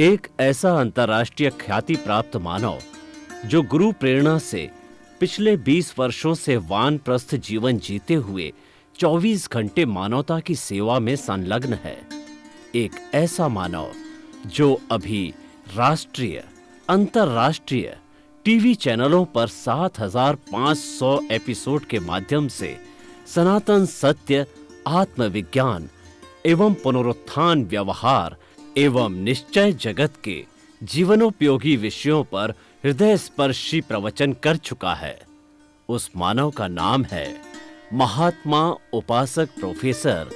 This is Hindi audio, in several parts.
एक ऐसा अंतर्राष्ट्रीय ख्याति प्राप्त मानव जो गुरु प्रेरणा से पिछले 20 वर्षों से वानप्रस्थ जीवन जीते हुए 24 घंटे मानवता की सेवा में संलग्न है। एक ऐसा मानव जो अभी राष्ट्रीय, अंतर्राष्ट्रीय टीवी चैनलों पर 7,500 एपिसोड के माध्यम से सनातन सत्य, आत्मविज्ञान एवं पुनरुत्थान, व्यवहार एवं निश्चय जगत के जीवनोपयोगी विषयों पर हृदय स्पर्शी प्रवचन कर चुका है। उस मानव का नाम है महात्मा उपासक प्रोफेसर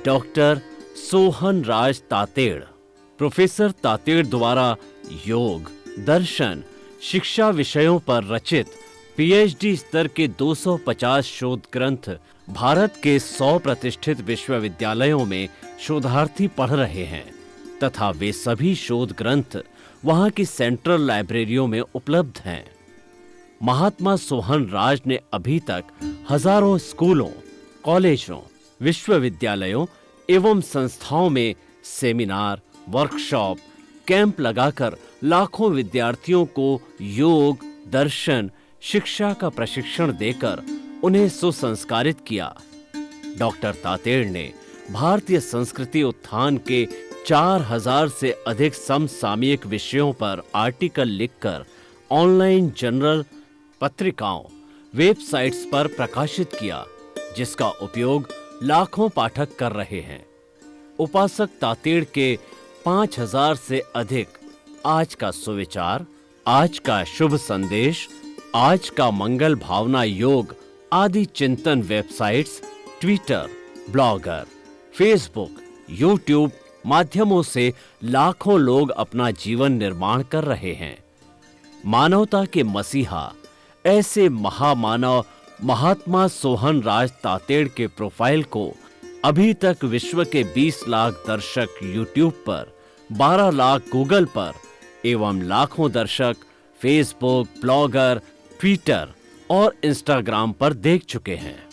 डॉक्टर सोहन राज तातेड़। प्रोफेसर तातेड़ द्वारा योग, दर्शन, शिक्षा विषयों पर रचित पीएचडी स्तर के 250 शोध ग्रंथ भारत के 100 प्रतिष्ठित विश्वविद्यालयों में शोधार्थी पढ़ रहे हैं तथा वे सभी शोध ग्रंथ वहां की सेंट्रल लाइब्रेरियों में उपलब्ध हैं। महात्मा सोहन राज ने अभी तक हजारों स्कूलों, कॉलेजों, विश्वविद्यालयों एवं संस्थाओं में सेमिनार, वर्कशॉप, कैंप लगाकर लाखों विद्यार्थियों को योग, दर्शन, शिक्षा का प्रशिक्षण देकर उन्हें सुसंस्कारित किया। डॉक्टर तातेड़ ने भारतीय संस्कृति उत्थान के 4,000 से अधिक समसामयिक विषयों पर आर्टिकल लिखकर ऑनलाइन जर्नल, पत्रिकाओं, वेबसाइट्स पर प्रकाशित किया, जिसका उपयोग लाखों पाठक कर रहे हैं। उपासक तातेड़ के 5,000 से अधिक आज का सुविचार, आज का शुभ संदेश, आज का मंगल भावना योग आदि चिंतन websites, Twitter, blogger, Facebook, YouTube माध्यमों से लाखों लोग अपना जीवन निर्माण कर रहे हैं। मानवता के मसीहा ऐसे महामानव महात्मा सोहन राज तातेड़ के प्रोफाइल को अभी तक विश्व के 20 लाख दर्शक यूट्यूब पर, 12 लाख गूगल पर एवं लाखों दर्शक फेसबुक, ब्लॉगर, ट्विटर और इंस्टाग्राम पर देख चुके हैं।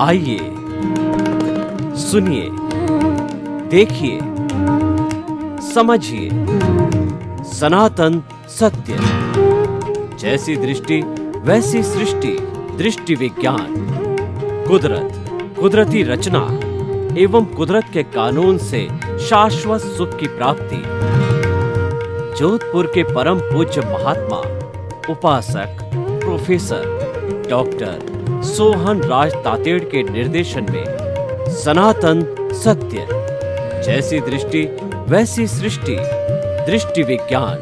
आइए, सुनिए, देखिए, समझिए सनातन सत्य। जैसी दृष्टि वैसी सृष्टि, दृष्टि विज्ञान, कुदरत, कुदरती रचना एवं कुदरत के कानून से शाश्वत सुख की प्राप्ति। जोधपुर के परम पूज्य महात्मा उपासक प्रोफेसर डॉक्टर सोहन राज तातेड़ के निर्देशन में सनातन सत्य, जैसी दृष्टि वैसी सृष्टि, दृष्टि विज्ञान।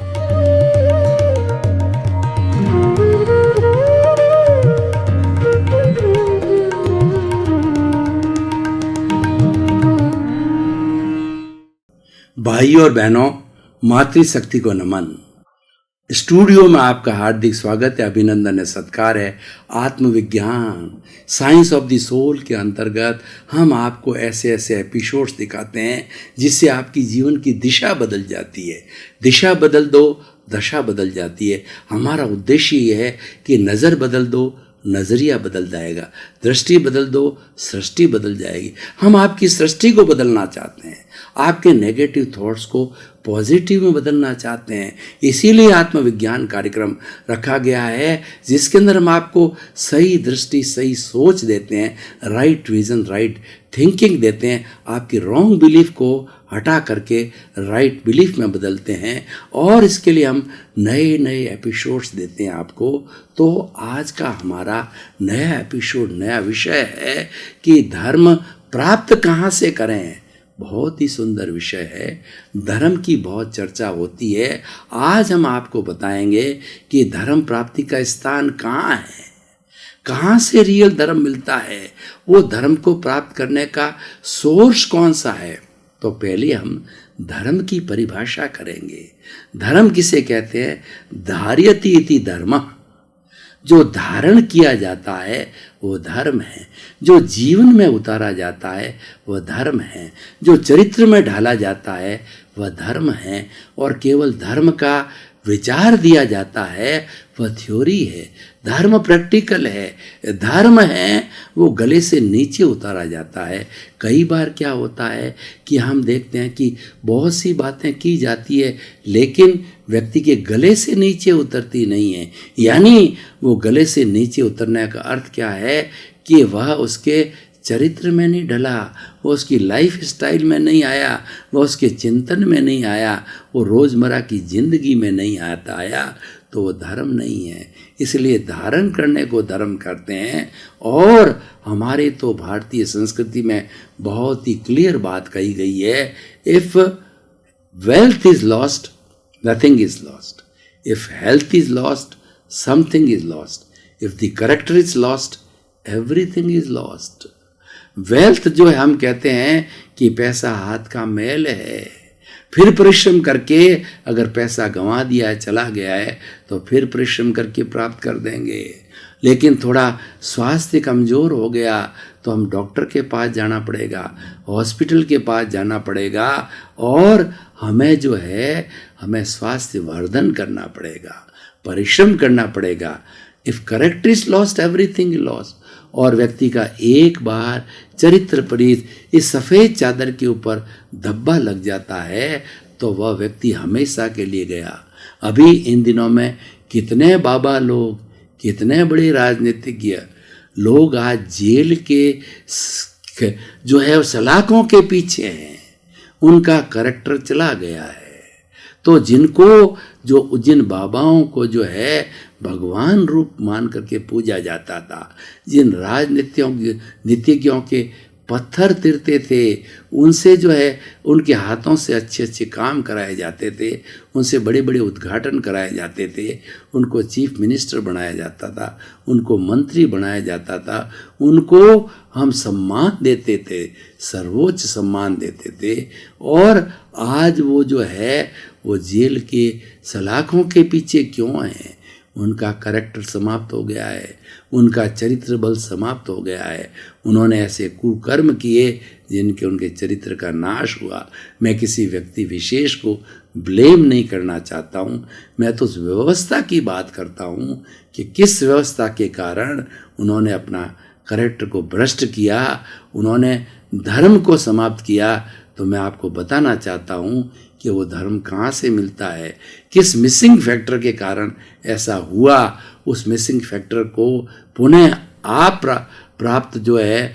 भाइयों और बहनों, मातृशक्ति को नमन। स्टूडियो में आपका हार्दिक स्वागत है, अभिनंदन है, सत्कार है। आत्मविज्ञान, साइंस ऑफ द सोल के अंतर्गत हम आपको ऐसे ऐसे एपिसोड्स दिखाते हैं जिससे आपकी जीवन की दिशा बदल जाती है। दिशा बदल दो, दशा बदल जाती है। हमारा उद्देश्य ये है कि नज़र बदल दो, नज़रिया बदल जाएगा। दृष्टि बदल दो, सृष्टि बदल जाएगी। हम आपकी सृष्टि को बदलना चाहते हैं, आपके नेगेटिव थॉट्स को पॉजिटिव में बदलना चाहते हैं। इसीलिए आत्मविज्ञान कार्यक्रम रखा गया है, जिसके अंदर हम आपको सही दृष्टि, सही सोच देते हैं, राइट विजन, राइट थिंकिंग देते हैं, आपकी रॉन्ग बिलीफ को हटा करके राइट बिलीफ में बदलते हैं। और इसके लिए हम नए नए एपिसोड्स देते हैं आपको। तो आज का हमारा नया एपिसोड, नया विषय है कि धर्म प्राप्त कहाँ से करें। बहुत ही सुंदर विषय है। धर्म की बहुत चर्चा होती है। आज हम आपको बताएंगे कि धर्म प्राप्ति का स्थान कहाँ है, कहाँ से रियल धर्म मिलता है, वो धर्म को प्राप्त करने का सोर्स कौन सा है। तो पहले हम धर्म की परिभाषा करेंगे। धर्म किसे कहते हैं? धार्यति इति धर्म। जो धारण किया जाता है वो धर्म है। जो जीवन में उतारा जाता है वह धर्म है। जो चरित्र में ढाला जाता है वह धर्म है। और केवल धर्म का विचार दिया जाता है वह थ्योरी है। धर्म प्रैक्टिकल है। धर्म है वो गले से नीचे उतारा जाता है। कई बार क्या होता है कि हम देखते हैं कि बहुत सी बातें की जाती है लेकिन व्यक्ति के गले से नीचे उतरती नहीं है। यानी वो गले से नीचे उतरने का अर्थ क्या है कि वह उसके चरित्र में नहीं ढला, वो उसकी लाइफ स्टाइल में नहीं आया, वो उसके चिंतन में नहीं आया, वो रोज़मर्रा की ज़िंदगी में नहीं आया, तो वो धर्म नहीं है। इसलिए धारण करने को धर्म करते हैं। और हमारे तो भारतीय संस्कृति में बहुत ही क्लियर बात कही गई है, if wealth is lost nothing is lost. If health is lost, something is lost. If the character is lost, everything is lost. Wealth जो है, हम कहते हैं कि पैसा हाथ का मैल है। फिर परिश्रम करके अगर पैसा गंवा दिया है, चला गया है, तो फिर परिश्रम करके प्राप्त कर देंगे। लेकिन थोड़ा स्वास्थ्य कमज़ोर हो गया तो हम डॉक्टर के पास जाना पड़ेगा, हॉस्पिटल के पास जाना पड़ेगा और हमें जो है हमें स्वास्थ्य वर्धन करना पड़ेगा, परिश्रम करना पड़ेगा। If character is lost, everything is lost. और व्यक्ति का एक बार चरित्र परीत इस सफ़ेद चादर के ऊपर धब्बा लग जाता है तो वह व्यक्ति हमेशा के लिए गया। अभी इन दिनों में कितने बाबा लोग, कितने बड़े राजनीतिज्ञ लोग आज जेल के जो है सलाखों के पीछे हैं, उनका करैक्टर चला गया है। तो जिन बाबाओं को जो है भगवान रूप मान करके पूजा जाता था, जिन नीतिज्ञों के पत्थर तिरते थे, उनसे जो है उनके हाथों से अच्छे अच्छे काम कराए जाते थे, उनसे बड़े बड़े उद्घाटन कराए जाते थे, उनको चीफ मिनिस्टर बनाया जाता था, उनको मंत्री बनाया जाता था, उनको हम सम्मान देते थे, सर्वोच्च सम्मान देते थे। और आज वो जो है वो जेल के सलाखों के पीछे क्यों हैं? उनका करैक्टर समाप्त हो गया है, उनका चरित्र बल समाप्त हो गया है। उन्होंने ऐसे कुकर्म किए जिनके उनके चरित्र का नाश हुआ। मैं किसी व्यक्ति विशेष को ब्लेम नहीं करना चाहता हूँ, मैं तो उस व्यवस्था की बात करता हूँ कि किस व्यवस्था के कारण उन्होंने अपना करैक्टर को भ्रष्ट किया, उन्होंने धर्म को समाप्त किया। तो मैं आपको बताना चाहता हूँ कि वो धर्म कहाँ से मिलता है, किस मिसिंग फैक्टर के कारण ऐसा हुआ। उस मिसिंग फैक्टर को पुनः आप प्राप्त जो है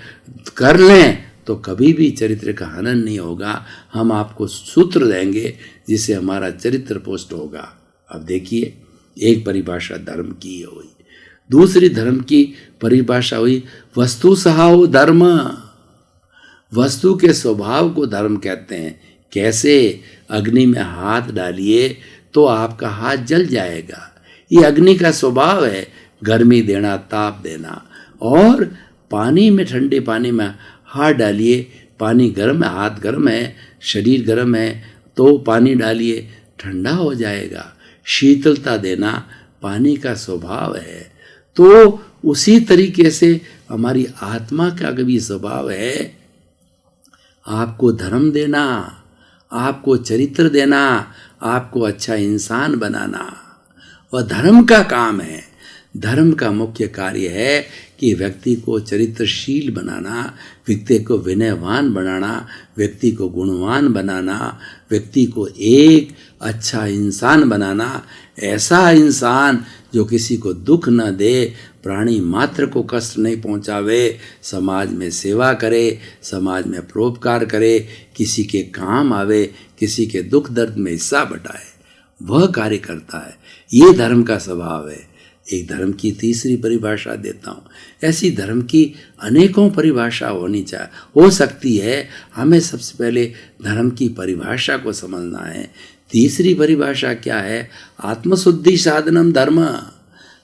कर लें तो कभी भी चरित्र का हनन नहीं होगा। हम आपको सूत्र देंगे जिससे हमारा चरित्र पुष्ट होगा। अब देखिए, एक परिभाषा धर्म की हुई, दूसरी धर्म की परिभाषा हुई वस्तु सहाओ धर्म। वस्तु के स्वभाव को धर्म कहते हैं। कैसे? अग्नि में हाथ डालिए तो आपका हाथ जल जाएगा, ये अग्नि का स्वभाव है, गर्मी देना, ताप देना। और पानी में, ठंडे पानी में हाथ डालिए, पानी गर्म है, हाथ गर्म है, शरीर गर्म है, तो पानी डालिए, ठंडा हो जाएगा। शीतलता देना पानी का स्वभाव है। तो उसी तरीके से हमारी आत्मा का भी स्वभाव है आपको धर्म देना, आपको चरित्र देना, आपको अच्छा इंसान बनाना। वह धर्म का काम है। धर्म का मुख्य कार्य है कि व्यक्ति को चरित्रशील बनाना, व्यक्ति को विनयवान बनाना, व्यक्ति को गुणवान बनाना, व्यक्ति को एक अच्छा इंसान बनाना, ऐसा इंसान जो किसी को दुख न दे, प्राणी मात्र को कष्ट नहीं पहुंचावे, समाज में सेवा करे, समाज में परोपकार करे, किसी के काम आवे, किसी के दुख दर्द में हिस्सा बटाए, वह कार्य करता है। ये धर्म का स्वभाव है। एक धर्म की तीसरी परिभाषा देता हूँ। ऐसी धर्म की अनेकों परिभाषा हो सकती है। हमें सबसे पहले धर्म की परिभाषा को समझना है। तीसरी परिभाषा क्या है? आत्मशुद्धि साधनम धर्म।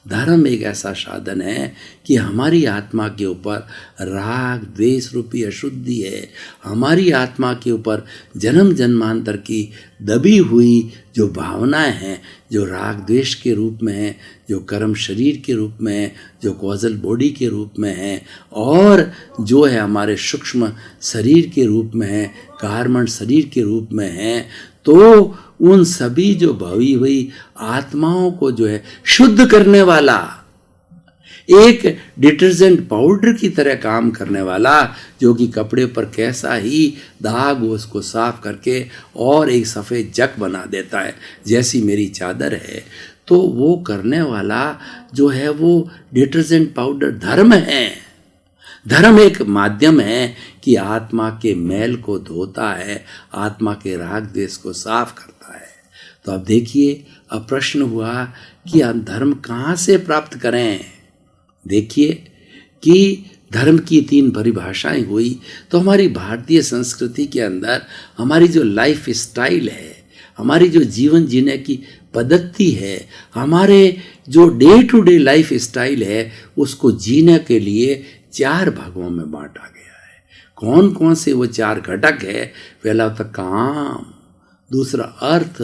धर्म एक ऐसा साधन है कि हमारी आत्मा के ऊपर राग द्वेष रूपी अशुद्धि है, हमारी आत्मा के ऊपर जन्म जन्मांतर की दबी हुई जो भावनाएं हैं, जो राग द्वेष के रूप में है, जो कर्म शरीर के रूप में है, जो कॉजल बॉडी के रूप में है, और जो है हमारे सूक्ष्म शरीर के रूप में है, कारमण शरीर के रूप में है, तो उन सभी जो भवी हुई आत्माओं को जो है शुद्ध करने वाला, एक डिटर्जेंट पाउडर की तरह काम करने वाला, जो कि कपड़े पर कैसा ही दाग हो उसको साफ करके और एक सफ़ेद जक बना देता है, जैसी मेरी चादर है, तो वो करने वाला जो है वो डिटर्जेंट पाउडर धर्म है। धर्म एक माध्यम है कि आत्मा के मैल को धोता है, आत्मा के राग द्वेष को साफ करता है। तो अब देखिए, अब प्रश्न हुआ कि हम धर्म कहाँ से प्राप्त करें। देखिए कि धर्म की तीन परिभाषाएं हुई, तो हमारी भारतीय संस्कृति के अंदर हमारी जो लाइफ स्टाइल है, हमारी जो जीवन जीने की पद्धति है, हमारे जो day to day lifestyle है, उसको जीने के लिए चार भागों में बांटा गया है। कौन कौन से वो चार घटक है? पहला होता काम, दूसरा अर्थ,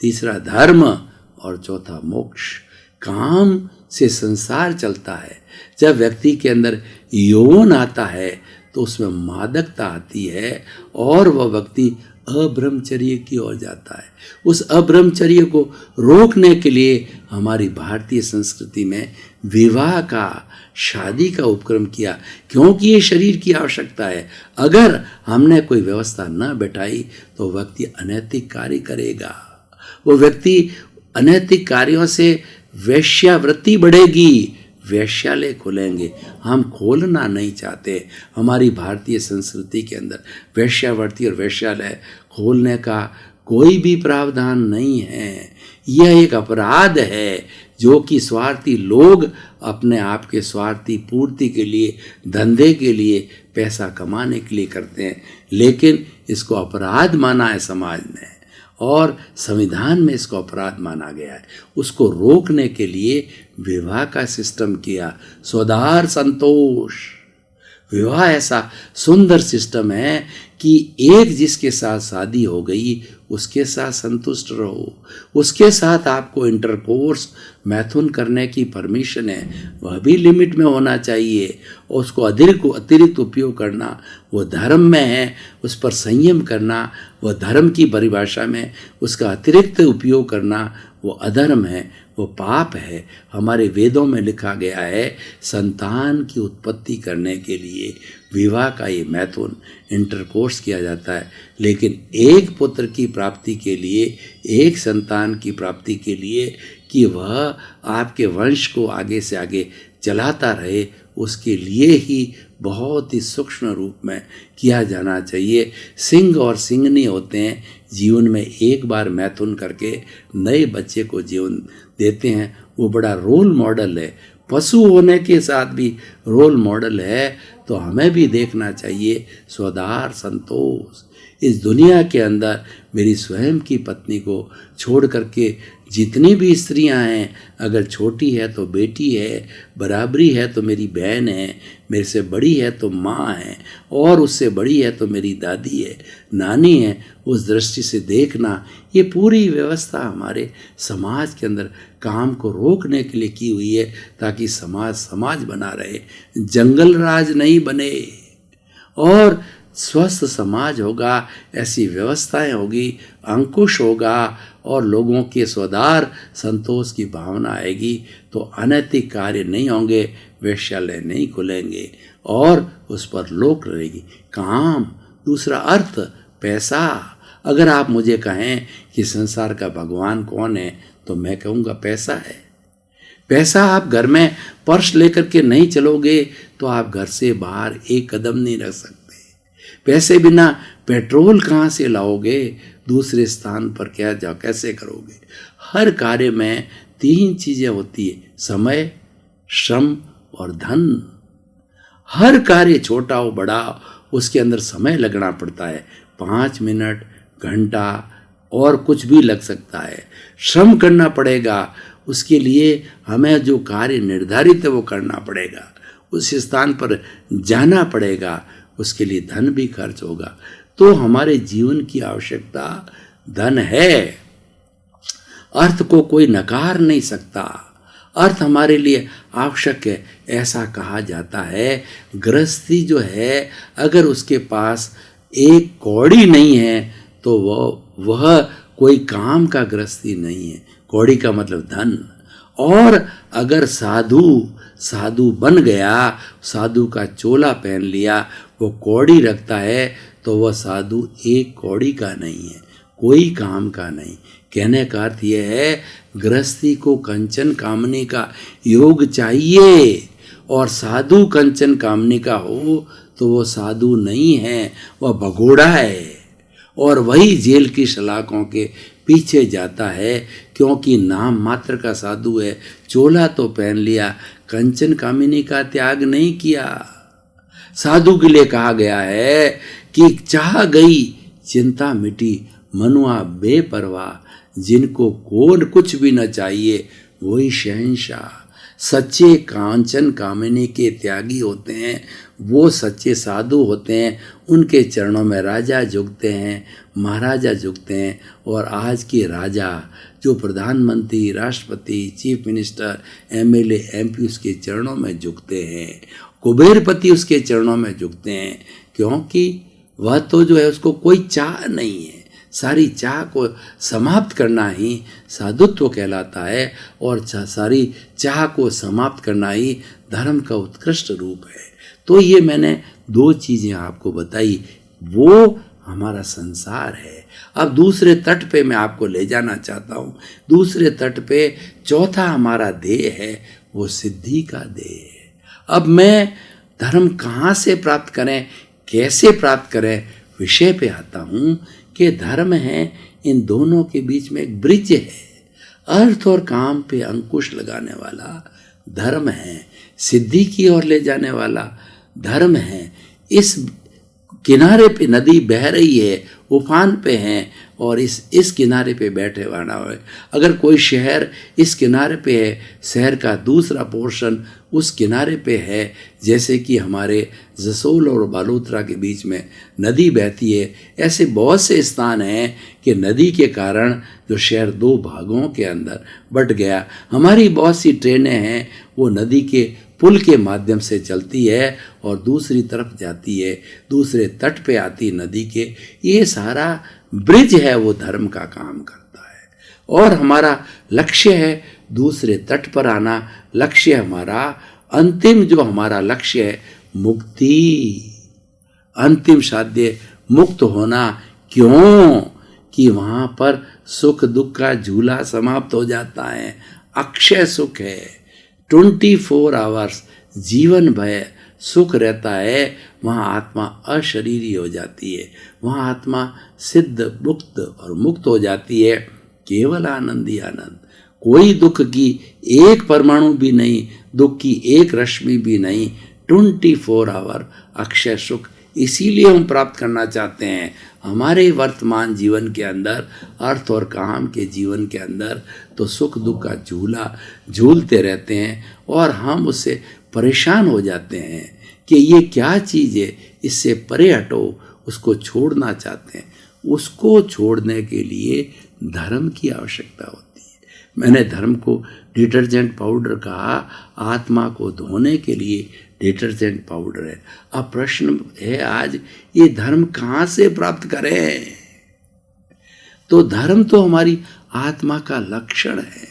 तीसरा धर्म और चौथा मोक्ष। काम से संसार चलता है। जब व्यक्ति के अंदर यौवन आता है तो उसमें मादकता आती है और वह व्यक्ति अब्रह्मचर्य की ओर जाता है। उस अब्रह्मचर्य को रोकने के लिए हमारी भारतीय संस्कृति में विवाह का, शादी का उपक्रम किया, क्योंकि ये शरीर की आवश्यकता है। अगर हमने कोई व्यवस्था न बैठाई तो व्यक्ति अनैतिक कार्य करेगा। वो व्यक्ति अनैतिक कार्यों से वेश्यावृत्ति बढ़ेगी, वेश्यालय खोलेंगे। हम खोलना नहीं चाहते। हमारी भारतीय संस्कृति के अंदर वेश्यावृत्ति और वेश्यालय खोलने का कोई भी प्रावधान नहीं है। यह एक अपराध है जो कि स्वार्थी लोग अपने आप के स्वार्थी पूर्ति के लिए, धंधे के लिए, पैसा कमाने के लिए करते हैं, लेकिन इसको अपराध माना है समाज ने और संविधान में इसको अपराध माना गया है। उसको रोकने के लिए विवाह का सिस्टम किया, स्वदार संतोष। विवाह ऐसा सुंदर सिस्टम है कि एक जिसके साथ शादी हो गई उसके साथ संतुष्ट रहो, उसके साथ आपको इंटरकोर्स मैथुन करने की परमिशन है, वह भी लिमिट में होना चाहिए। और उसको अतिरिक्त उपयोग करना वो धर्म में है, उस पर संयम करना वह धर्म की परिभाषा में, उसका अतिरिक्त उपयोग करना वो अधर्म है, वो पाप है। हमारे वेदों में लिखा गया है संतान की उत्पत्ति करने के लिए विवाह का ये मैथुन, इंटरकोर्स किया जाता है, लेकिन एक पुत्र की प्राप्ति के लिए, एक संतान की प्राप्ति के लिए कि वह आपके वंश को आगे से आगे चलाता रहे, उसके लिए ही बहुत ही सूक्ष्म रूप में किया जाना चाहिए। सिंह और सिंहनी होते हैं, जीवन में एक बार मैथुन करके नए बच्चे को जीवन देते हैं। वो बड़ा रोल मॉडल है, पशु होने के साथ भी रोल मॉडल है। तो हमें भी देखना चाहिए स्वदार संतोष। इस दुनिया के अंदर मेरी स्वयं की पत्नी को छोड़ करके जितनी भी स्त्रियां हैं, अगर छोटी है तो बेटी है, बराबरी है तो मेरी बहन है, मेरे से बड़ी है तो माँ है, और उससे बड़ी है तो मेरी दादी है, नानी है, उस दृष्टि से देखना। ये पूरी व्यवस्था हमारे समाज के अंदर काम को रोकने के लिए की हुई है, ताकि समाज समाज बना रहे, जंगल राज नहीं बने। और स्वस्थ समाज होगा, ऐसी व्यवस्थाएं होगी, अंकुश होगा और लोगों के स्वदार संतोष की भावना आएगी तो अनैतिक कार्य नहीं होंगे, वेश्यालय नहीं खुलेंगे और उस पर लोक रहेगी। काम, दूसरा अर्थ, पैसा। अगर आप मुझे कहें कि संसार का भगवान कौन है तो मैं कहूँगा पैसा है। पैसा, आप घर में पर्स लेकर के नहीं चलोगे तो आप घर से बाहर एक कदम नहीं रख सकते। पैसे बिना पेट्रोल कहाँ से लाओगे, दूसरे स्थान पर क्या जाओ कैसे करोगे। हर कार्य में 3 चीजें होती है, समय, श्रम और धन। हर कार्य छोटा हो बड़ा उसके अंदर समय लगना पड़ता है, 5 मिनट, घंटा और कुछ भी लग सकता है। श्रम करना पड़ेगा, उसके लिए हमें जो कार्य निर्धारित है वो करना पड़ेगा, उस स्थान पर जाना पड़ेगा, उसके लिए धन भी खर्च होगा। तो हमारे जीवन की आवश्यकता धन है। अर्थ को कोई नकार नहीं सकता, अर्थ हमारे लिए आवश्यक है। ऐसा कहा जाता है गृहस्थी जो है अगर उसके पास एक कौड़ी नहीं है तो वह कोई काम का गृहस्थी नहीं है। कौड़ी का मतलब धन। और अगर साधु बन गया, साधु का चोला पहन लिया, वो कौड़ी रखता है तो वह साधु एक कौड़ी का नहीं है, कोई काम का नहीं। कहने का अर्थ यह है गृहस्थी को कंचन कामनी का योग चाहिए और साधु कंचन कामनी का हो तो वो साधु नहीं है, वह भगोड़ा है और वही जेल की सलाखों के पीछे जाता है क्योंकि नाम मात्र का साधु है। चोला तो पहन लिया, कंचन कामिनी का त्याग नहीं किया। साधु के लिए कहा गया है कि चाह गई चिंता मिटी, मनुआ बेपरवाह, जिनको कौन कुछ भी न चाहिए वही शहंशाह। सच्चे कांचन कामिनी के त्यागी होते हैं, वो सच्चे साधु होते हैं। उनके चरणों में राजा झुकते हैं, महाराजा झुकते हैं। और आज के राजा जो प्रधानमंत्री, राष्ट्रपति, चीफ मिनिस्टर, एमएलए, एमपी उसके चरणों में झुकते हैं। कुबेरपति उसके चरणों में झुकते हैं क्योंकि वह तो जो है उसको कोई चाह नहीं है। सारी चाह को समाप्त करना ही साधुत्व कहलाता है और सारी चाह को समाप्त करना ही धर्म का उत्कृष्ट रूप है। तो ये मैंने 2 चीजें आपको बताई, वो हमारा संसार है। अब दूसरे तट पे मैं आपको ले जाना चाहता हूँ। दूसरे तट पे चौथा हमारा ध्येय है, वो सिद्धि का ध्येय है। अब मैं धर्म कहाँ से प्राप्त करें, कैसे प्राप्त करें, विषय पे आता हूँ कि धर्म है इन दोनों के बीच में एक ब्रिज है। अर्थ और काम पे अंकुश लगाने वाला धर्म है, सिद्धि की ओर ले जाने वाला धर्म है। इस किनारे पे नदी बह रही है, उफान पे है और इस किनारे पे बैठे वाला है। अगर कोई शहर इस किनारे पे है, शहर का दूसरा पोर्शन उस किनारे पे है, जैसे कि हमारे जसोल और बालोतरा के बीच में नदी बहती है, ऐसे बहुत से स्थान हैं कि नदी के कारण जो शहर 2 भागों के अंदर बट गया। हमारी बहुत सी ट्रेनें हैं वो नदी के पुल के माध्यम से चलती है और दूसरी तरफ जाती है, दूसरे तट पे आती नदी के। ये सारा ब्रिज है, वो धर्म का काम करता है। और हमारा लक्ष्य है दूसरे तट पर आना। लक्ष्य हमारा अंतिम, जो हमारा लक्ष्य है मुक्ति, अंतिम साध्य मुक्त होना। क्यों कि वहां पर सुख दुख का झूला समाप्त हो जाता है, अक्षय सुख है, 24 आवर्स जीवन भर सुख रहता है। वहाँ आत्मा अशरीरी हो जाती है, वहाँ आत्मा सिद्ध मुक्त और मुक्त हो जाती है। केवल आनंद ही आनंद, कोई दुख की एक परमाणु भी नहीं, दुख की एक रश्मि भी नहीं, 24 आवर अक्षय सुख। इसीलिए हम प्राप्त करना चाहते हैं। हमारे वर्तमान जीवन के अंदर, अर्थ और काम के जीवन के अंदर तो सुख दुख का झूला झूलते रहते हैं और हम उससे परेशान हो जाते हैं कि ये क्या चीज़ है, इससे परे हटो, उसको छोड़ना चाहते हैं। उसको छोड़ने के लिए धर्म की आवश्यकता होती है। मैंने धर्म को डिटर्जेंट पाउडर कहा, आत्मा को धोने के लिए डिटर्जेंट पाउडर है। अब प्रश्न है आज ये धर्म कहाँ से प्राप्त करें? तो धर्म तो हमारी आत्मा का लक्षण है।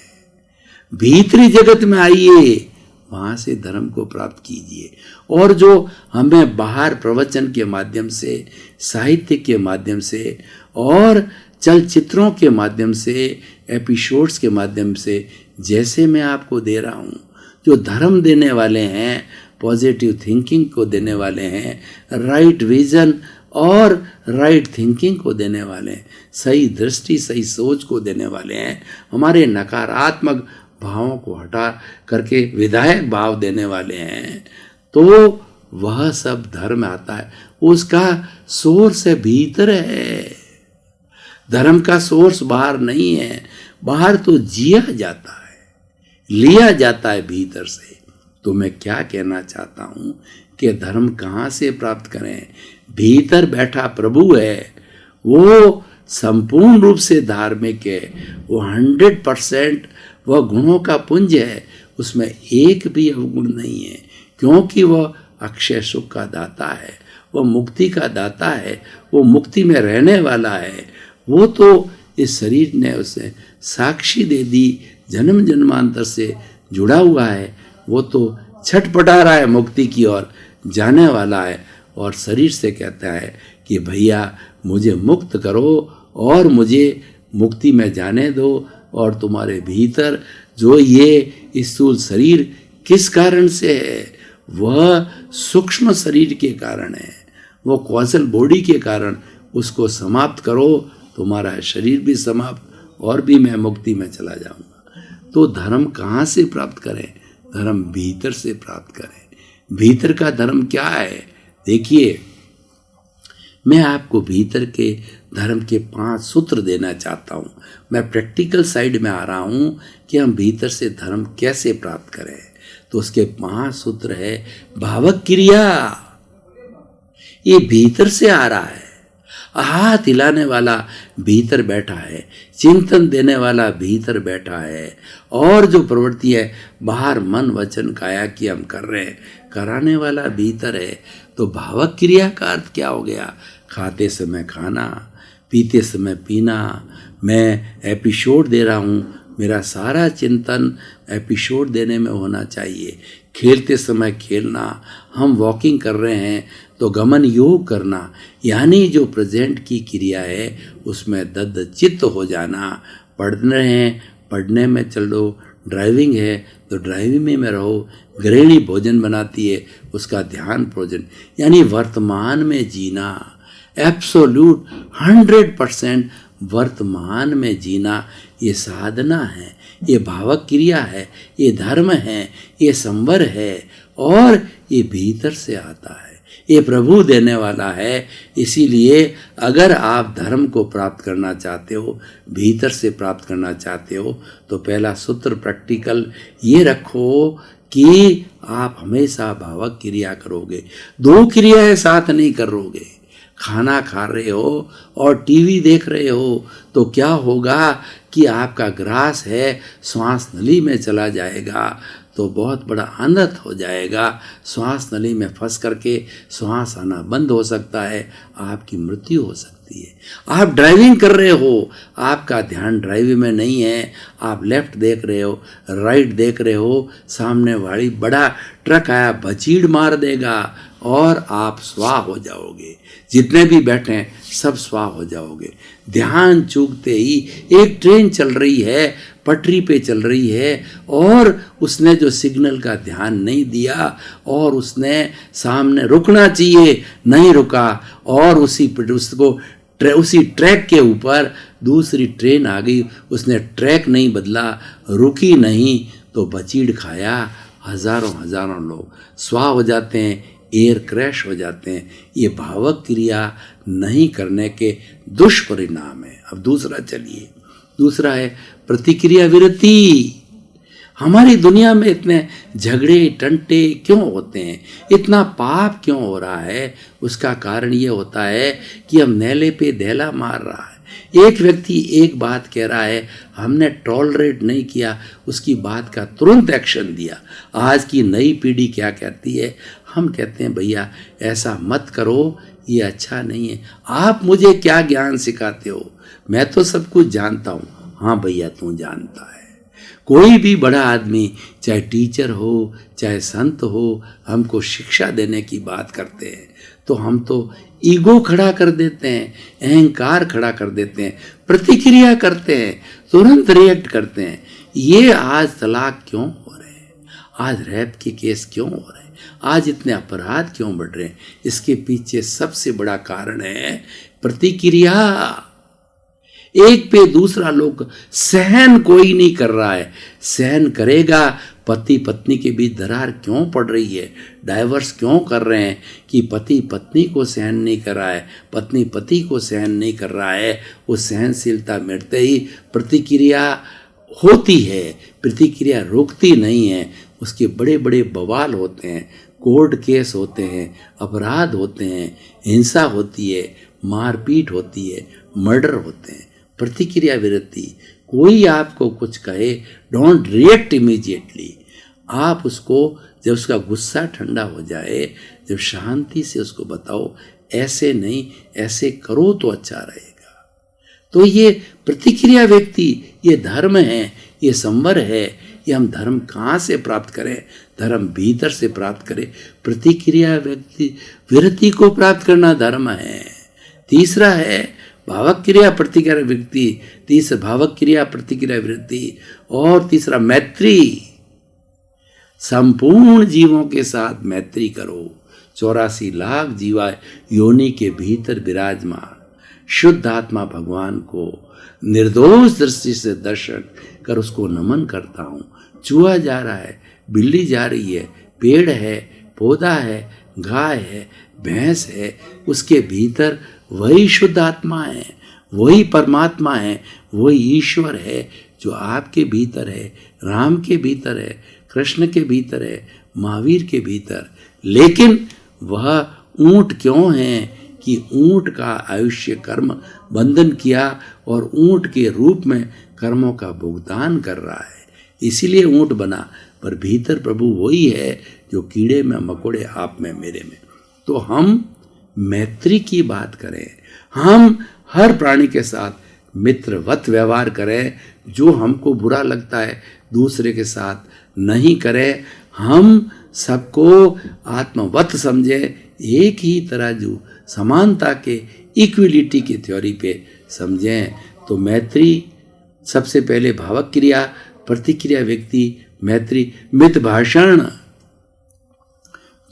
भीतरी जगत में आइए, वहां से धर्म को प्राप्त कीजिए। और जो हमें बाहर प्रवचन के माध्यम से, साहित्य के माध्यम से और चलचित्रों के माध्यम से, एपिसोड्स के माध्यम से जैसे मैं आपको दे रहा हूँ, जो धर्म देने वाले हैं, पॉजिटिव थिंकिंग को देने वाले हैं, राइट विजन और राइट थिंकिंग को देने वाले हैं, सही दृष्टि, सही सोच को देने वाले हैं, हमारे नकारात्मक भावों को हटा करके विधायक भाव देने वाले हैं, तो वह सब धर्म आता है। उसका सोर्स है भीतर है। धर्म का सोर्स बाहर नहीं है। बाहर तो जिया जाता है, लिया जाता है भीतर से। तो मैं क्या कहना चाहता हूं कि धर्म कहाँ से प्राप्त करें? भीतर बैठा प्रभु है, वो संपूर्ण रूप से धार्मिक है, वो 100% वह गुणों का पुंज है, उसमें एक भी अवगुण नहीं है, क्योंकि वह अक्षय सुख का दाता है, वह मुक्ति का दाता है, वो मुक्ति में रहने वाला है। वो तो इस शरीर ने उसे साक्षी दे दी, जन्म जन्मांतर से जुड़ा हुआ है, वो तो छटपटा रहा है मुक्ति की ओर जाने वाला है, और शरीर से कहता है कि भैया मुझे मुक्त करो और मुझे मुक्ति में जाने दो। और तुम्हारे भीतर जो ये स्थूल शरीर किस कारण से है? वह सूक्ष्म शरीर के कारण है, वो कौशल बॉडी के कारण। उसको समाप्त करो, तुम्हारा शरीर भी समाप्त, और भी मैं मुक्ति में चला जाऊंगा। तो धर्म कहाँ से प्राप्त करें? धर्म भीतर से प्राप्त करें। भीतर का धर्म क्या है? देखिए, मैं आपको भीतर के धर्म के 5 सूत्र देना चाहता हूँ। मैं प्रैक्टिकल साइड में आ रहा हूँ कि हम भीतर से धर्म कैसे प्राप्त करें। तो उसके 5 सूत्र है। भावक क्रिया, ये भीतर से आ रहा है। हाथ हिलाने वाला भीतर बैठा है, चिंतन देने वाला भीतर बैठा है, और जो प्रवृत्ति है बाहर मन वचन काया की हम कर रहे हैं, कराने वाला भीतर है। तो भावक क्रिया का अर्थ क्या हो गया? खाते समय खाना, पीते समय पीना। मैं एपिसोड दे रहा हूँ, मेरा सारा चिंतन एपिसोड देने में होना चाहिए। खेलते समय खेलना, हम वॉकिंग कर रहे हैं तो गमन योग करना, यानी जो प्रेजेंट की क्रिया है उसमें दद्ध चित्त हो जाना। पढ़ रहे हैं, पढ़ने में चलो, ड्राइविंग है तो ड्राइविंग में रहो, गृहिणी भोजन बनाती है उसका ध्यान भोजन, यानी वर्तमान में जीना। एब्सोल्यूट 100% वर्तमान में जीना, ये साधना है, ये भावक क्रिया है, ये धर्म है, ये संवर है, और ये भीतर से आता है, ये प्रभु देने वाला है। इसीलिए अगर आप धर्म को प्राप्त करना चाहते हो, भीतर से प्राप्त करना चाहते हो, तो पहला सूत्र प्रैक्टिकल ये रखो कि आप हमेशा भावक क्रिया करोगे। 2 क्रियाएं साथ नहीं करोगे। खाना खा रहे हो और टीवी देख रहे हो तो क्या होगा कि आपका ग्रास है श्वास नली में चला जाएगा, तो बहुत बड़ा अनर्थ हो जाएगा। श्वास नली में फंस करके श्वास आना बंद हो सकता है, आपकी मृत्यु हो सकती है। आप ड्राइविंग कर रहे हो, आपका ध्यान ड्राइविंग में नहीं है, आप लेफ्ट देख रहे हो, राइट देख रहे हो, सामने वाली बड़ा ट्रक आया भचीड़ मार देगा और आप स्वाह हो जाओगे। जितने भी बैठे हैं सब स्वाह हो जाओगे। ध्यान चूकते ही एक ट्रेन चल रही है, पटरी पे चल रही है, और उसने जो सिग्नल का ध्यान नहीं दिया और उसने सामने रुकना चाहिए, नहीं रुका, और उसी ट्रैक के ऊपर दूसरी ट्रेन आ गई, उसने ट्रैक नहीं बदला, रुकी नहीं, तो बचीड़ खाया। हजारों लोग स्वाह हो जाते हैं, एयर क्रैश हो जाते हैं। ये भावक क्रिया नहीं करने के दुष्परिणाम है। अब दूसरा है प्रतिक्रिया विरति। हमारी दुनिया में इतने झगड़े टंटे क्यों होते हैं, इतना पाप क्यों हो रहा है? उसका कारण ये होता है कि हम नैले पे दहला मार रहा है। एक व्यक्ति एक बात कह रहा है, हमने टॉलरेट नहीं किया, उसकी बात का तुरंत एक्शन दिया। आज की नई पीढ़ी क्या कहती है, हम कहते हैं भैया ऐसा मत करो, ये अच्छा नहीं है। आप मुझे क्या ज्ञान सिखाते हो, मैं तो सब कुछ जानता हूँ। हाँ भैया तू जानता है। कोई भी बड़ा आदमी, चाहे टीचर हो चाहे संत हो, हमको शिक्षा देने की बात करते हैं तो हम तो ईगो खड़ा कर देते हैं, अहंकार खड़ा कर देते हैं, प्रतिक्रिया करते हैं, तुरंत रिएक्ट करते हैं। ये आज तलाक क्यों हो रहे हैं, आज रैप के केस क्यों हो रहे हैं, आज इतने अपराध क्यों बढ़ रहे हैं, इसके पीछे सबसे बड़ा कारण है प्रतिक्रिया। एक पे दूसरा लोग सहन कोई नहीं कर रहा है। सहन करेगा, पति पत्नी के बीच दरार क्यों पड़ रही है, डाइवर्स क्यों कर रहे हैं कि पति पत्नी को सहन नहीं कर रहा है, पत्नी पति को सहन नहीं कर रहा है। वो सहनशीलता मिटते ही प्रतिक्रिया होती है, प्रतिक्रिया रुकती नहीं है, उसके बड़े बड़े बवाल होते हैं, कोर्ट केस होते हैं, अपराध होते हैं, हिंसा होती है, मारपीट होती है, मर्डर होते हैं। प्रतिक्रिया विरति, कोई आपको कुछ कहे, डोंट रिएक्ट इमीडिएटली। आप उसको जब उसका गुस्सा ठंडा हो जाए, जब शांति से उसको बताओ ऐसे नहीं ऐसे करो तो अच्छा रहेगा। तो ये प्रतिक्रिया व्यक्ति, ये धर्म है, ये संवर है। ये हम धर्म कहाँ से प्राप्त करें, धर्म भीतर से प्राप्त करें। प्रतिक्रिया व्यक्ति विरति को प्राप्त करना धर्म है। तीसरा है भावक क्रिया प्रतिक्रिया व्यक्ति, तीसरा भावक क्रिया प्रतिक्रिया वृत्ति, और तीसरा मैत्री। संपूर्ण जीवों के साथ मैत्री करो। 84 लाख जीवा योनि के भीतर विराजमान शुद्ध आत्मा भगवान को निर्दोष दृष्टि से दर्शन कर उसको नमन करता हूँ। चूहा जा रहा है, बिल्ली जा रही है, पेड़ है, पौधा है, गाय है, भैंस है, उसके भीतर वही शुद्ध आत्मा है, वही परमात्मा है, वही ईश्वर है जो आपके भीतर है, राम के भीतर है, कृष्ण के भीतर है, महावीर के भीतर। लेकिन वह ऊंट क्यों है कि ऊंट का आयुष्य कर्म बंधन किया और ऊंट के रूप में कर्मों का भुगतान कर रहा है, इसीलिए ऊंट बना। पर भीतर प्रभु वही है जो कीड़े में मकोड़े आप में मेरे में। तो हम मैत्री की बात करें, हम हर प्राणी के साथ मित्रवत व्यवहार करें। जो हमको बुरा लगता है दूसरे के साथ नहीं करें। हम सबको आत्मवत समझें, एक ही तराजू समानता के इक्विलिटी की थ्योरी पे समझें। तो मैत्री सबसे पहले भावक क्रिया, प्रतिक्रिया व्यक्ति, मैत्री। मित भाषण,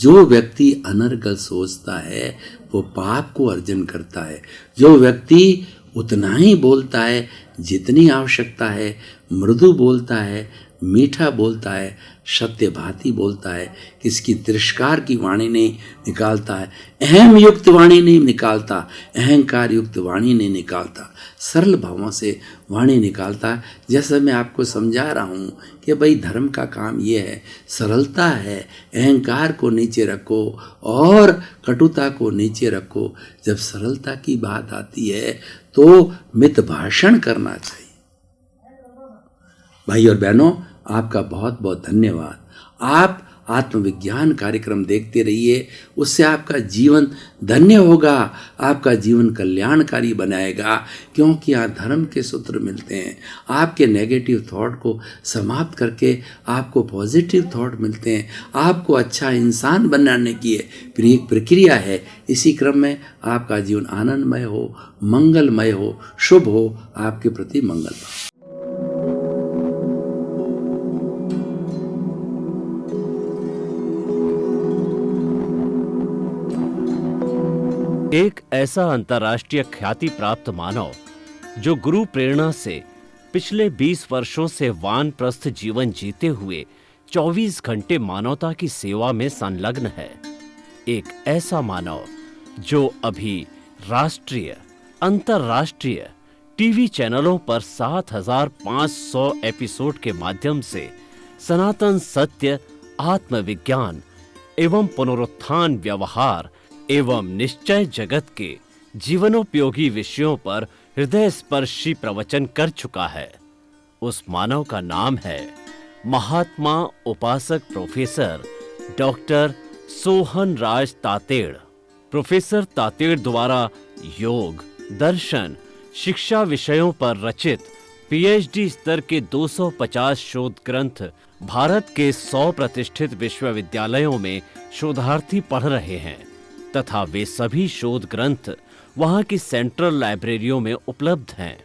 जो व्यक्ति अनर्गल सोचता है वो पाप को अर्जन करता है। जो व्यक्ति उतना ही बोलता है जितनी आवश्यकता है, मृदु बोलता है, मीठा बोलता है, सत्यभाती बोलता है, किसकी तिरस्कार की वाणी नहीं निकालता है, अहम युक्त वाणी नहीं निकालता, अहंकार युक्त वाणी नहीं निकालता, सरल भावों से वाणी निकालता है। जैसा मैं आपको समझा रहा हूँ कि भाई धर्म का काम ये है, सरलता है, अहंकार को नीचे रखो और कटुता को नीचे रखो। जब सरलता की बात आती है तो मित भाषण करना चाहिए। भाई और बहनों, आपका बहुत बहुत धन्यवाद। आप आत्मविज्ञान कार्यक्रम देखते रहिए, उससे आपका जीवन धन्य होगा, आपका जीवन कल्याणकारी बनाएगा, क्योंकि यहाँ धर्म के सूत्र मिलते हैं। आपके नेगेटिव थॉट को समाप्त करके आपको पॉजिटिव थॉट मिलते हैं। आपको अच्छा इंसान बनाने की एक प्रक्रिया है। इसी क्रम में आपका जीवन आनंदमय हो, मंगलमय हो, शुभ हो, आपके प्रति मंगल हो। एक ऐसा अंतर्राष्ट्रीय ख्याति प्राप्त मानव जो गुरु प्रेरणा से पिछले 20 वर्षों से वानप्रस्थ जीवन जीते हुए 24 घंटे मानवता की सेवा में संलग्न है। एक ऐसा मानव जो अभी राष्ट्रीय, अंतर्राष्ट्रीय टीवी चैनलों पर 7,500 एपिसोड के माध्यम से सनातन सत्य, आत्मविज्ञान एवं पुनरुत्थान व्यवहार एवं निश्चय जगत के जीवनोपयोगी विषयों पर हृदय स्पर्शी प्रवचन कर चुका है। उस मानव का नाम है महात्मा उपासक प्रोफेसर डॉक्टर सोहन राज तातेड़। प्रोफेसर तातेड़ द्वारा योग, दर्शन, शिक्षा विषयों पर रचित पीएचडी स्तर के 250 शोध ग्रंथ भारत के 100 प्रतिष्ठित विश्वविद्यालयों में शोधार्थी पढ़ रहे हैं तथा वे सभी शोध ग्रंथ वहां की सेंट्रल लाइब्रेरियों में उपलब्ध हैं।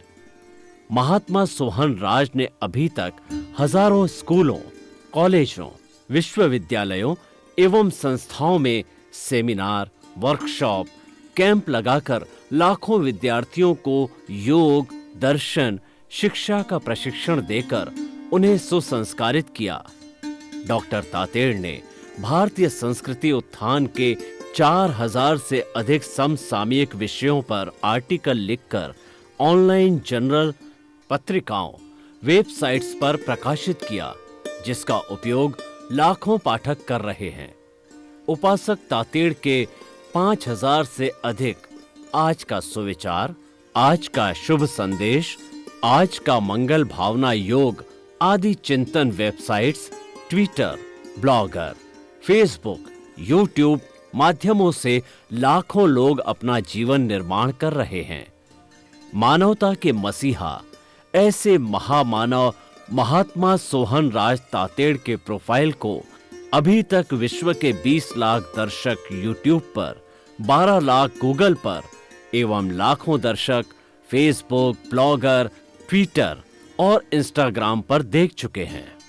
महात्मा सोहन राज ने अभी तक हजारों स्कूलों, कॉलेजों, विश्वविद्यालयों एवं संस्थाओं में सेमिनार, वर्कशॉप, कैंप लगाकर लाखों विद्यार्थियों को योग, दर्शन, शिक्षा का प्रशिक्षण देकर उन्हें सुसंस्कारित किया। डॉक्टर तातेड़ ने भारतीय संस्कृति उत्थान के 4000 से अधिक समसामयिक विषयों पर आर्टिकल लिखकर ऑनलाइन जर्नल, पत्रिकाओं, वेबसाइट्स पर प्रकाशित किया, जिसका उपयोग लाखों पाठक कर रहे हैं। उपासक तातेड़ के 5000 से अधिक आज का सुविचार, आज का शुभ संदेश, आज का मंगल भावना योग आदि चिंतन websites, Twitter, blogger, Facebook, YouTube माध्यमों से लाखों लोग अपना जीवन निर्माण कर रहे हैं। मानवता के मसीहा ऐसे महामानव महात्मा सोहन राज तातेड़ के प्रोफाइल को अभी तक विश्व के 20 लाख दर्शक यूट्यूब पर, 12 लाख गूगल पर एवं लाखों दर्शक फेसबुक, ब्लॉगर, ट्विटर और इंस्टाग्राम पर देख चुके हैं।